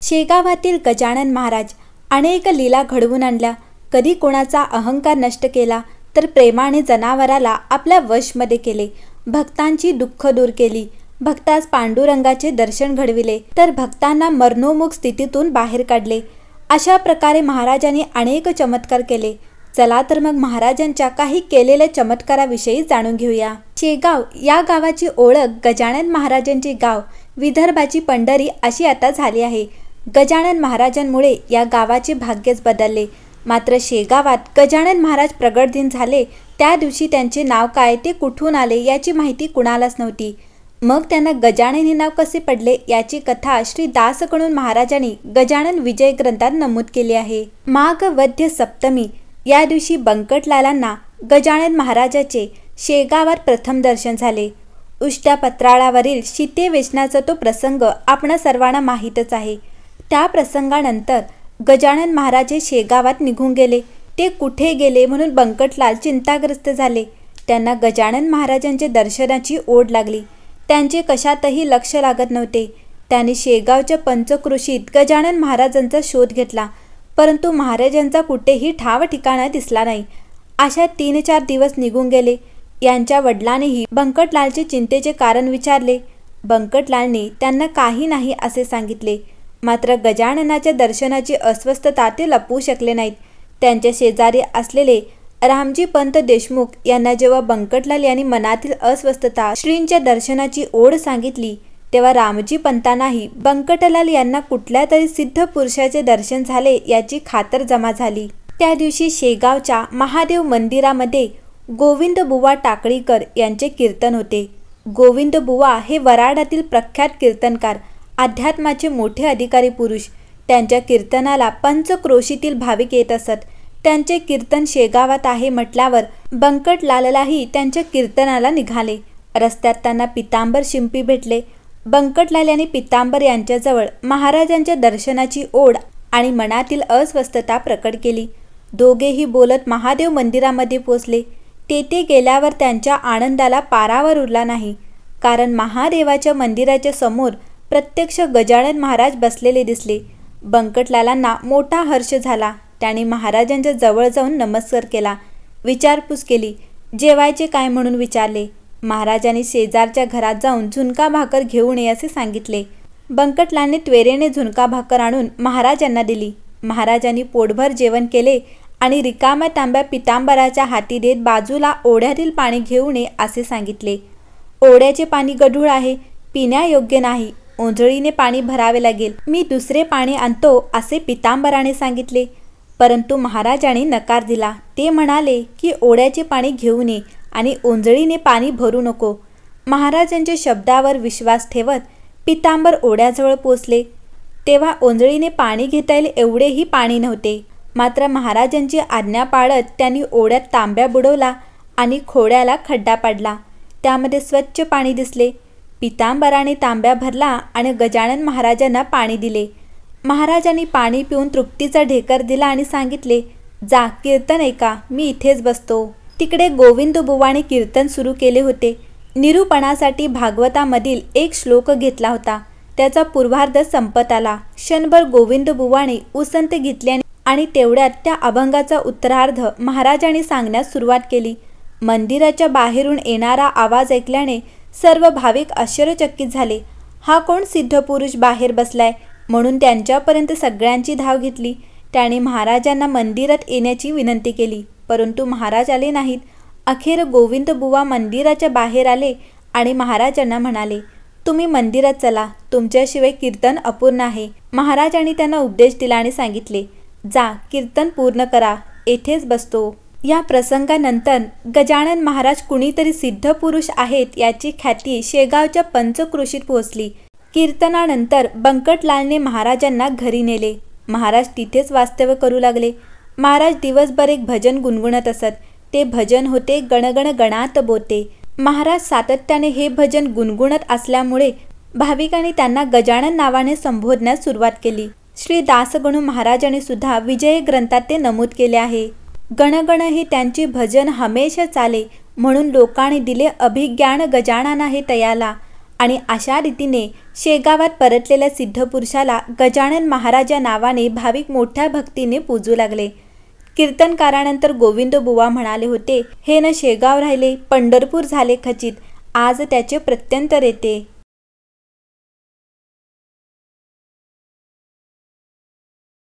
शेगावातील गजानन महाराज अनेक लीला घडवून आणल्या. कधी कोणाचा अहंकार नष्ट केला, तर प्रेमाने जनावराला आपल्या वशमध्ये केले. भक्तांची दुःख दूर केली. भक्तास पांडुरंगाचे दर्शन घडविले, तर भक्तांना मरणोन्मुख स्थितीतून बाहेर काढले. अशा प्रकारे महाराजांनी अनेक चमत्कार केले. चला तर मग महाराजांच्या काही केलेल्या चमत्काराविषयी जाणून घेऊया. शेगाव या गावाची ओळख गजानन महाराजांचे गाव, विदर्भाची पंढरी अशी आता झाली आहे. गजानन महाराजांमुळे या गावाचे भाग्यच बदलले. मात्र शेगावात गजानन महाराज प्रगट दिन झाले त्या दिवशी त्यांचे नाव काय, ते कुठून आले याची माहिती कुणालाच नव्हती. मग त्यांना गजानन हे नाव कसे पडले याची कथा श्री दासगणू महाराजांनी गजानन विजय ग्रंथात नमूद केली आहे. माघ वद्य सप्तमी या दिवशी बंकटलालांना गजानन महाराजाचे शेगावात प्रथम दर्शन झाले. उष्ट्या पत्राळावरील शिते वेचण्याचा तो प्रसंग आपणा सर्वांना माहीतच आहे. त्या प्रसंगानंतर गजानन महाराज शेगावात निघून गेले. ते कुठे गेले म्हणून बंकटलाल चिंताग्रस्त झाले. त्यांना गजानन महाराजांच्या दर्शनाची ओढ लागली. त्यांचे कशातही लक्ष लागत नव्हते. त्यांनी शेगावच्या पंचक्रोशीत गजानन महाराजांचा शोध घेतला, परंतु महाराजांचा कुठेही ठाव ठिकाणा दिसला नाही. अशा 3-4 दिवस निघून गेले. यांच्या वडिलांनीही बंकटलालचे चिंतेचे कारण विचारले. बंकटलालने त्यांना काही नाही असे सांगितले. मात्र गजाननाच्या दर्शनाची अस्वस्थता ते लपवू शकले नाहीत. त्यांच्या शेजारी असलेले रामजी पंत देशमुख यांना जेव्हा बंकटलाल यांनी मनातील अस्वस्थता, श्रींच्या दर्शनाची ओढ सांगितली, तेव्हा रामजी पंतांनाही बंकटलाल यांना कुठल्या तरी सिद्ध पुरुषाचे दर्शन झाले याची खातर जमा झाली. त्या दिवशी शेगावच्या महादेव मंदिरामध्ये गोविंदबुवा टाकळीकर यांचे कीर्तन होते. गोविंदबुवा हे वराडातील प्रख्यात कीर्तनकार, अध्यात्माचे मोठे अधिकारी पुरुष. त्यांच्या कीर्तनाला पंचक्रोशीतील भाविक येत असत. त्यांचे कीर्तन शेगावात आहे म्हटल्यावर बंकटलाललाही त्यांच्या कीर्तनाला निघाले. रस्त्यात त्यांना पितांबर शिंपी भेटले. बंकटलाल यांनी पितांबर यांच्याजवळ महाराजांच्या दर्शनाची ओढ आणि मनातील अस्वस्थता प्रकट केली. दोघेही बोलत महादेव मंदिरामध्ये पोचले. तेथे गेल्यावर त्यांच्या आनंदाला पारावर उरला नाही. कारण महादेवाच्या मंदिराच्या समोर प्रत्यक्ष गजानन महाराज बसलेले दिसले. बंकटलालांना मोठा हर्ष झाला. त्याने महाराजांच्या जवळ जाऊन नमस्कार केला. विचारपूस केली. जेवायचे काय म्हणून विचारले. महाराजांनी शेजारच्या घरात जाऊन झुणका भाकर घेऊन ये असे सांगितले. बंकटलालने त्वरेने झुणका भाकर आणून महाराजांना दिली. महाराजांनी पोटभर जेवण केले आणि रिकाम्या तांब्या पितांबराच्या हाती देत बाजूला ओढ्यातील पाणी घेऊन ये असे सांगितले. ओढ्याचे पाणी गढूळ आहे, पिण्यायोग्य नाही. ओंजळीने पाणी भरावे लागेल. मी दुसरे पाणी आणतो असे पितांबराने सांगितले. परंतु महाराजांनी नकार दिला. ते म्हणाले की ओढ्याचे पाणी घेऊन ये आणि ओंजळीने पाणी भरू नको. महाराजांच्या शब्दावर विश्वास ठेवत पितांबर ओढ्याजवळ पोचले. तेव्हा ओंजळीने पाणी घेता येईल एवढेही पाणी नव्हते. मात्र महाराजांची आज्ञा पाळत त्यांनी ओढ्यात तांब्या बुडवला आणि खोड्याला खड्डा पाडला. त्यामध्ये स्वच्छ पाणी दिसले. पितांबराने तांब्या भरला आणि गजानन महाराजांना पाणी दिले. महाराजांनी पाणी पिऊन तृप्तीचा ढेकर दिला आणि सांगितले, जा कीर्तन ऐका, मी इथेच बसतो. तिकडे गोविंदबुवाने कीर्तन सुरू केले होते. निरूपणासाठी भागवतामधील एक श्लोक घेतला होता. त्याचा पूर्वार्ध संपत आला. क्षणभर गोविंदबुवाने उसंत घेतली आणि तेवढ्यात त्या अभंगाचा उत्तरार्ध महाराजांनी सांगण्यास सुरुवात केली. मंदिराच्या बाहेरून येणारा आवाज ऐकल्याने सर्व भाविक आश्चर्यचकित झाले. हा कोण सिद्ध पुरुष बाहेर बसलाय म्हणून त्यांच्यापर्यंत सगळ्यांची धाव घेतली. त्याने महाराजांना मंदिरात येण्याची विनंती केली, परंतु महाराज आले नाहीत. अखेर गोविंदबुवा मंदिराच्या बाहेर आले आणि महाराजांना म्हणाले, तुम्ही मंदिरात चला, तुमच्याशिवाय कीर्तन अपूर्ण आहे. महाराजांनी त्यांना उपदेश दिला आणि सांगितले, जा कीर्तन पूर्ण करा, येथेच बसतो. या प्रसंगानंतर गजानन महाराज कुणीतरी सिद्ध पुरुष आहेत याची ख्याती शेगावच्या पंचक्रोशीत पोहोचली. कीर्तनानंतर बंकटलालने महाराजांना घरी नेले. महाराज तिथेच वास्तव्य करू लागले. महाराज दिवसभर एक भजन गुणगुणत असत. ते भजन होते गणगण गणात बोते. महाराज सातत्याने हे भजन गुणगुणत असल्यामुळे भाविकांनी त्यांना गजानन नावाने संबोधण्यास सुरुवात केली. श्री दासगणू महाराजांनी सुद्धा विजय ग्रंथात ते नमूद केले आहे. गणगण हे त्यांचे भजन हमेशा चाले म्हणून लोकांनी दिले अभिज्ञान गजानना हे तयाला. आणि अशा रीतीने शेगावात परतलेल्या सिद्धपुरुषाला गजानन महाराज या नावाने भाविक मोठ्या भक्तीने पूजू लागले. कीर्तनकारानंतर गोविंदबुवा म्हणाले होते, हे न शेगाव राहिले पंढरपूर झाले खचित, आज त्याचे प्रत्यंतर येते.